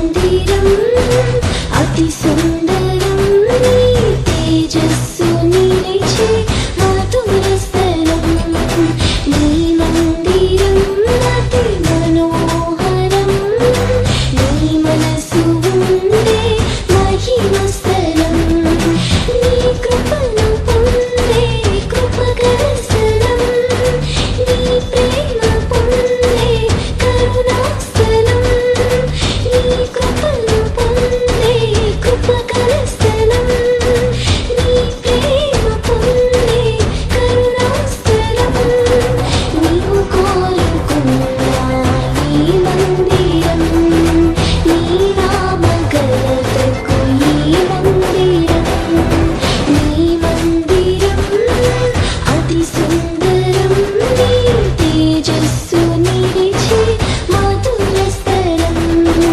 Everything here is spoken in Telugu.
మందిరం అతి సుందరం నీ తేజస్సు నిలిచే మధుర స్థలం నీ మందిరం అతి మనోహరం నీ మనసు